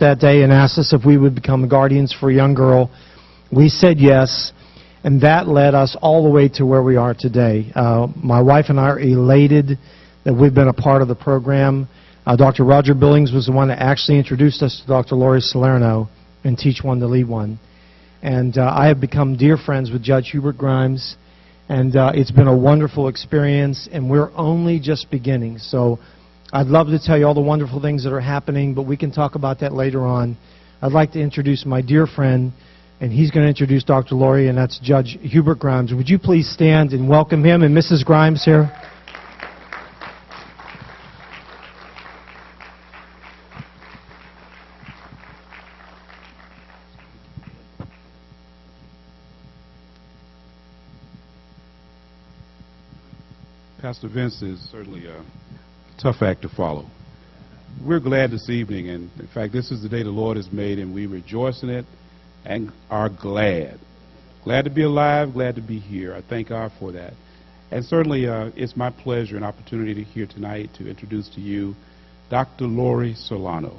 that day and asked us if we would become guardians for a young girl. We said yes, and that led us all the way to where we are today. My wife and I are elated that we've been a part of the program. Dr. Roger Billings was the one that actually introduced us to Dr. Lori Salierno and Teach One to Lead One. And I have become dear friends with Judge Hubert Grimes, and it's been a wonderful experience, and we're only just beginning. So I'd love to tell you all the wonderful things that are happening, but we can talk about that later on. I'd like to introduce my dear friend, and he's going to introduce Dr. Lori, and that's Judge Hubert Grimes. Would you please stand and welcome him and Mrs. Grimes here? Pastor Vince is certainly a tough act to follow. We're glad this evening, and in fact, this is the day the Lord has made, and we rejoice in it and are glad. Glad to be alive, glad to be here. I thank God for that. And certainly, it's my pleasure and opportunity here tonight to introduce to you Dr. Lori Solano.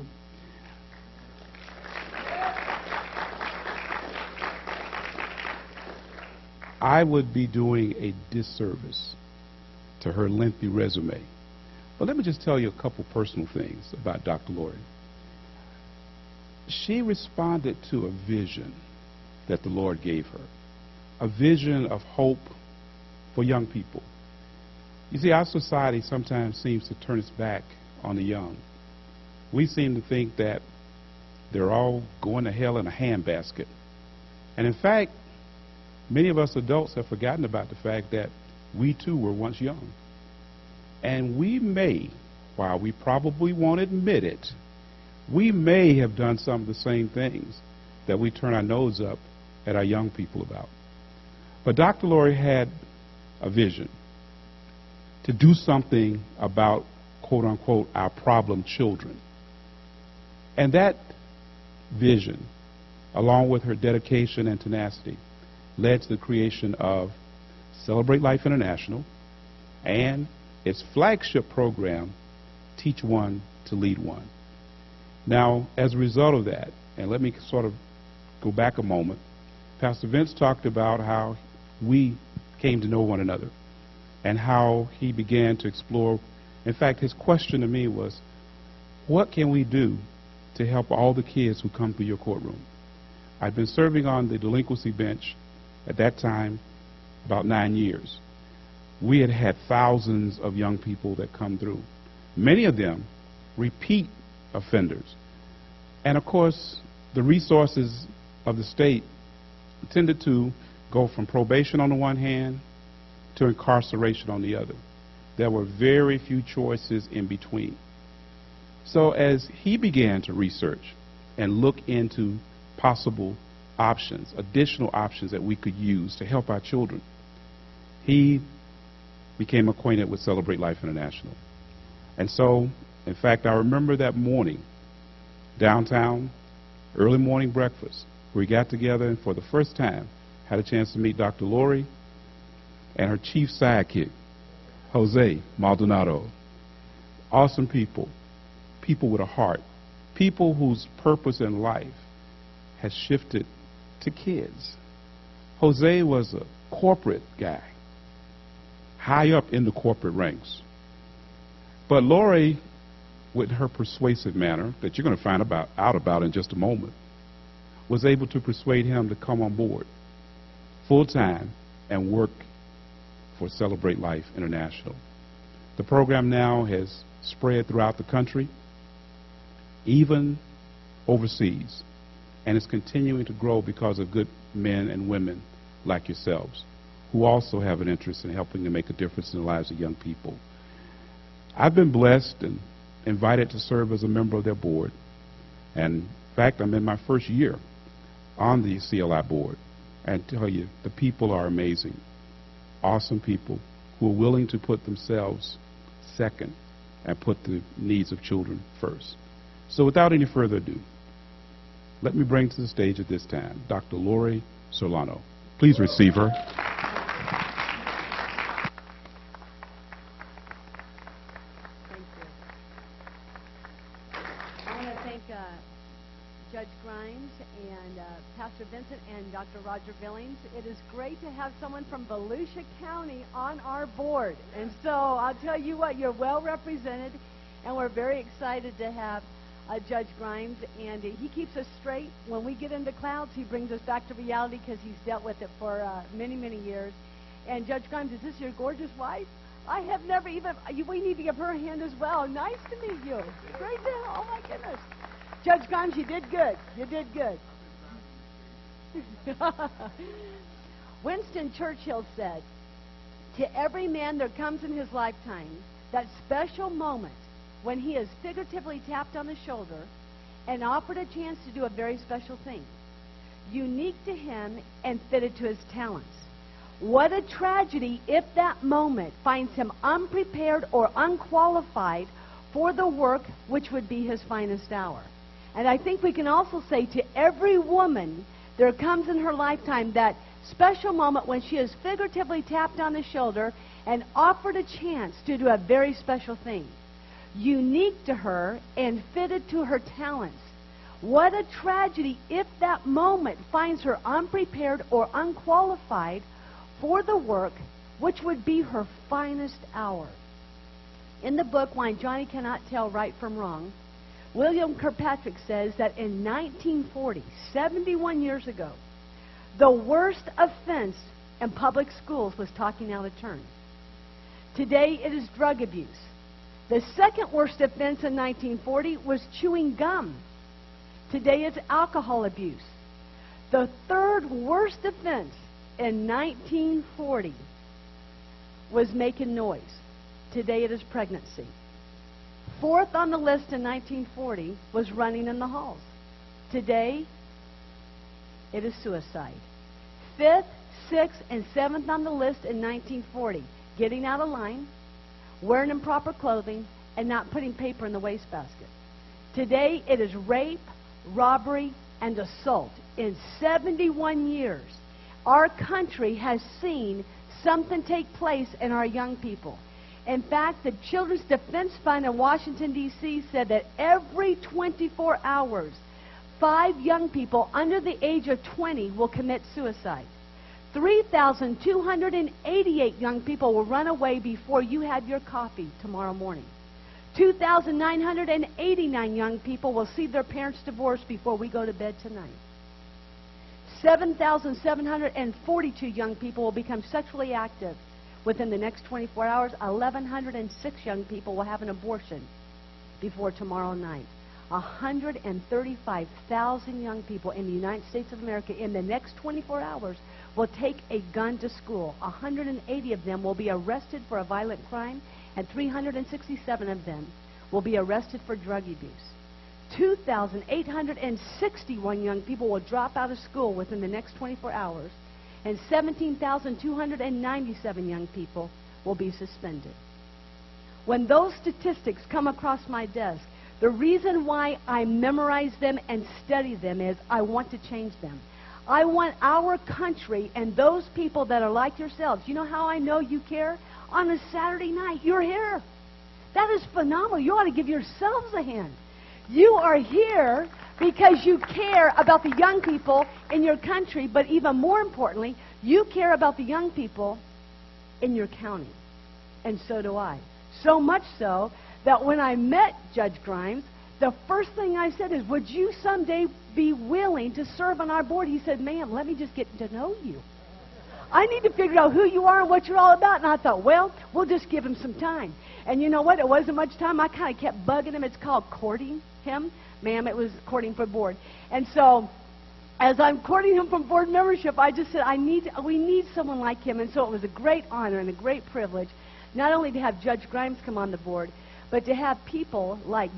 I would be doing a disservice to her lengthy resume. But let me just tell you a couple personal things about Dr. Lori. She responded to a vision that the Lord gave her, a vision of hope for young people. You see, our society sometimes seems to turn its back on the young. We seem to think that they're all going to hell in a handbasket. And in fact, many of us adults have forgotten about the fact that we too were once young. And we may, while we probably won't admit it, we may have done some of the same things that we turn our nose up at our young people about. But Dr. Lori had a vision to do something about, quote unquote, our problem children. And that vision, along with her dedication and tenacity, led to the creation of Celebrate Life International and its flagship program, Teach One to Lead One. Now, as a result of that, and let me sort of go back a moment, Pastor Vince talked about how we came to know one another and how he began to explore. In fact, his question to me was, what can we do to help all the kids who come through your courtroom? I'd been serving on the delinquency bench at that time about 9 years. We had had thousands of young people that come through, many of them repeat offenders. And of course, the resources of the state tended to go from probation on the one hand to incarceration on the other. There were very few choices in between. So as he began to research and look into possible options, additional options that we could use to help our children, he became acquainted with Celebrate Life International. And so, in fact, I remember that morning, downtown, early morning breakfast, where we got together and for the first time had a chance to meet Dr. Lori and her chief sidekick, Jose Maldonado. Awesome people, people with a heart, people whose purpose in life has shifted to kids. Jose was a corporate guy, high up in the corporate ranks. But Lori, with her persuasive manner, that you're going to find out about in just a moment, was able to persuade him to come on board full-time and work for Celebrate Life International. The program now has spread throughout the country, even overseas, and it's continuing to grow because of good men and women like yourselves, who also have an interest in helping to make a difference in the lives of young people. I've been blessed and invited to serve as a member of their board. And in fact, I'm in my first year on the CLI board. And I tell you, the people are amazing. Awesome people who are willing to put themselves second and put the needs of children first. So without any further ado, let me bring to the stage at this time Dr. Lori Solano. Please receive her. Judge Grimes and Pastor Vincent and Dr. Roger Billings. It is great to have someone from Volusia County on our board. And so I'll tell you what, you're well represented, and we're very excited to have Judge Grimes. And he keeps us straight. When we get into clouds, he brings us back to reality because he's dealt with it for many, many years. And Judge Grimes, is this your gorgeous wife? I have never even, we need to give her a hand as well. Nice to meet you. Great to, oh my goodness. Judge Grimes, you did good. You did good. Winston Churchill said, "To every man there comes in his lifetime that special moment when he is figuratively tapped on the shoulder and offered a chance to do a very special thing, unique to him and fitted to his talents. What a tragedy if that moment finds him unprepared or unqualified for the work which would be his finest hour." And I think we can also say to every woman, there comes in her lifetime that special moment when she is figuratively tapped on the shoulder and offered a chance to do a very special thing, unique to her and fitted to her talents. What a tragedy if that moment finds her unprepared or unqualified for the work which would be her finest hour. In the book, Why Johnny Cannot Tell Right from Wrong, William Kirkpatrick says that in 1940, 71 years ago, the worst offense in public schools was talking out of turn. Today, it is drug abuse. The second worst offense in 1940 was chewing gum. Today, it's alcohol abuse. The third worst offense in 1940 was making noise. Today it is pregnancy. Fourth on the list in 1940 was running in the halls. Today it is suicide. Fifth, sixth, and seventh on the list in 1940, getting out of line, wearing improper clothing, and not putting paper in the wastebasket. Today it is rape, robbery, and assault. In 71 years, our country has seen something take place in our young people. In fact, the Children's Defense Fund in Washington, D.C. said that every 24 hours, 5 young people under the age of 20 will commit suicide. 3,288 young people will run away before you have your coffee tomorrow morning. 2,989 young people will see their parents divorced before we go to bed tonight. 7,742 young people will become sexually active within the next 24 hours. 1,106 young people will have an abortion before tomorrow night. 135,000 young people in the United States of America in the next 24 hours will take a gun to school. 180 of them will be arrested for a violent crime, and 367 of them will be arrested for drug abuse. 2,861 young people will drop out of school within the next 24 hours, and 17,297 young people will be suspended. When those statistics come across my desk, the reason why I memorize them and study them is I want to change them. I want our country and those people that are like yourselves. You know how I know you care? On a Saturday night, you're here. That is phenomenal. You ought to give yourselves a hand. You are here because you care about the young people in your country, but even more importantly, you care about the young people in your county. And so do I. So much so that when I met Judge Grimes, the first thing I said is, would you someday be willing to serve on our board? He said, ma'am, let me just get to know you. I need to figure out who you are and what you're all about. And I thought, well, we'll just give him some time. And you know what? It wasn't much time. I kind of kept bugging him. It's called courting him. Ma'am, it was courting for board. And so as I'm courting him from board membership, I just said, we need someone like him. And so it was a great honor and a great privilege not only to have Judge Grimes come on the board, but to have people like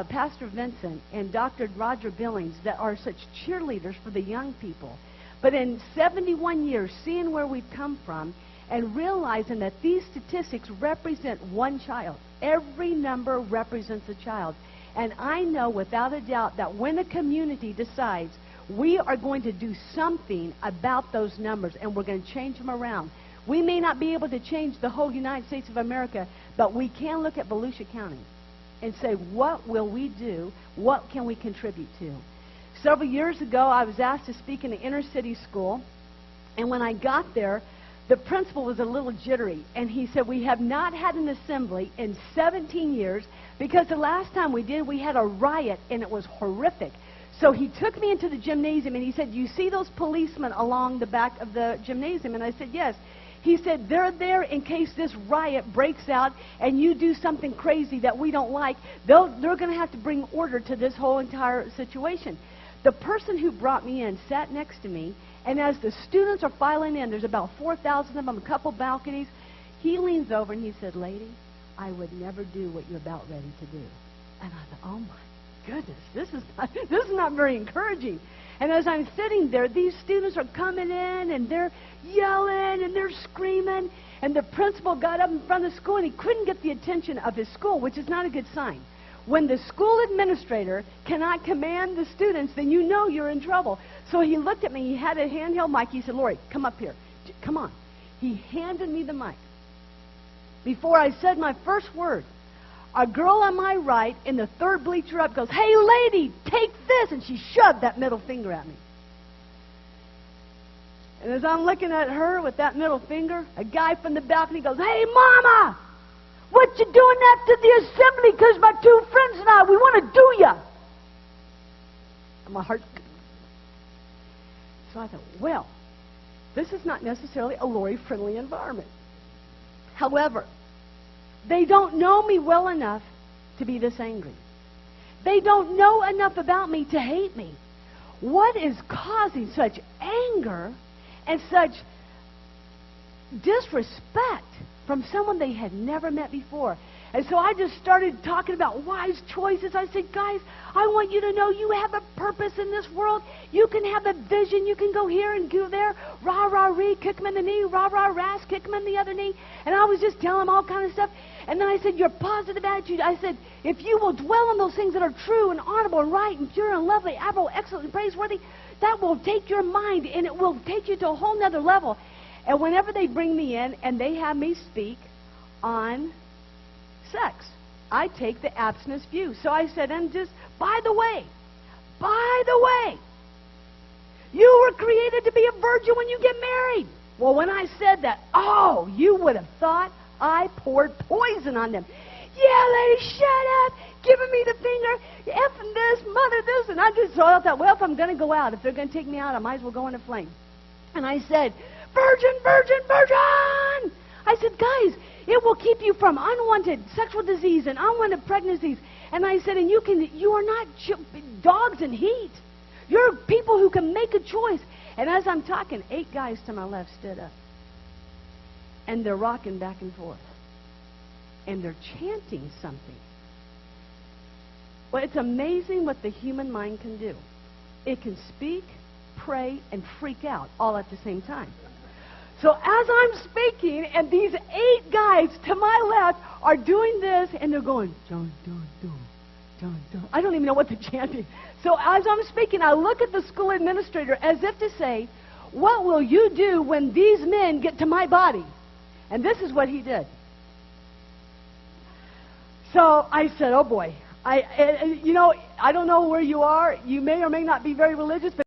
Pastor Vincent and Dr. Roger Billings that are such cheerleaders for the young people. But in 71 years, seeing where we've come from and realizing that these statistics represent one child. Every number represents a child. And I know without a doubt that when a community decides we are going to do something about those numbers and we're going to change them around, we may not be able to change the whole United States of America, but we can look at Volusia County and say, what will we do? What can we contribute to? Several years ago, I was asked to speak in an inner city school, and when I got there, the principal was a little jittery, and he said, we have not had an assembly in 17 years because the last time we did, we had a riot, and it was horrific. So he took me into the gymnasium, and he said, you see those policemen along the back of the gymnasium? And I said, yes. He said, they're there in case this riot breaks out and you do something crazy that we don't like. They're going to have to bring order to this whole entire situation. The person who brought me in sat next to me, and as the students are filing in, there's about 4,000 of them, a couple balconies, he leans over and he said, lady, I would never do what you're about ready to do. And I thought, oh my goodness, this is not very encouraging. And as I'm sitting there, these students are coming in, and they're yelling, and they're screaming. And the principal got up in front of the school, and he couldn't get the attention of his school, which is not a good sign. When the school administrator cannot command the students, then you know you're in trouble. So he looked at me. He had a handheld mic. He said, Lori, come up here. Come on. He handed me the mic. Before I said my first word, a girl on my right in the third bleacher up goes, hey, lady, take this. And she shoved that middle finger at me. And as I'm looking at her with that middle finger, a guy from the balcony goes, hey, mama, what you doing after the assembly? Because my two friends and I, we want to do ya. And my heart. So I thought, well, this is not necessarily a Lori-friendly environment. However, they don't know me well enough to be this angry. They don't know enough about me to hate me. What is causing such anger and such disrespect from someone they had never met before? And so I just started talking about wise choices. I said, guys, I want you to know you have a purpose in this world. You can have a vision. You can go here and go there. Rah, rah, ree, kick them in the knee. Rah, rah, ras, kick them in the other knee. And I was just telling them all kind of stuff. And then I said, your positive attitude. I said, if you will dwell on those things that are true and honorable and right and pure and lovely, admirable, excellent, and praiseworthy, that will take your mind and it will take you to a whole nother level. And whenever they bring me in and they have me speak on sex, I take the abstinence view. So I said, and just, by the way, you were created to be a virgin when you get married. Well, when I said that, oh, you would have thought I poured poison on them. Yeah, lady, shut up, giving me the finger, effing this, mother this. And so I thought, well, if I'm going to go out, if they're going to take me out, I might as well go in a flame. And I said, virgin, virgin, virgin. I said, guys, it will keep you from unwanted sexual disease and unwanted pregnancies. And I said, and you are not dogs in heat. You're people who can make a choice. And as I'm talking, 8 guys to my left stood up. And they're rocking back and forth. And they're chanting something. Well, it's amazing what the human mind can do. It can speak, pray, and freak out all at the same time. So as I'm speaking, and these 8 guys to my left are doing this, and they're going, dun, dun, dun, dun, dun. I don't even know what they're chanting. So as I'm speaking, I look at the school administrator as if to say, what will you do when these men get to my body? And this is what he did. So I said, oh boy, I don't know where you are. You may or may not be very religious, but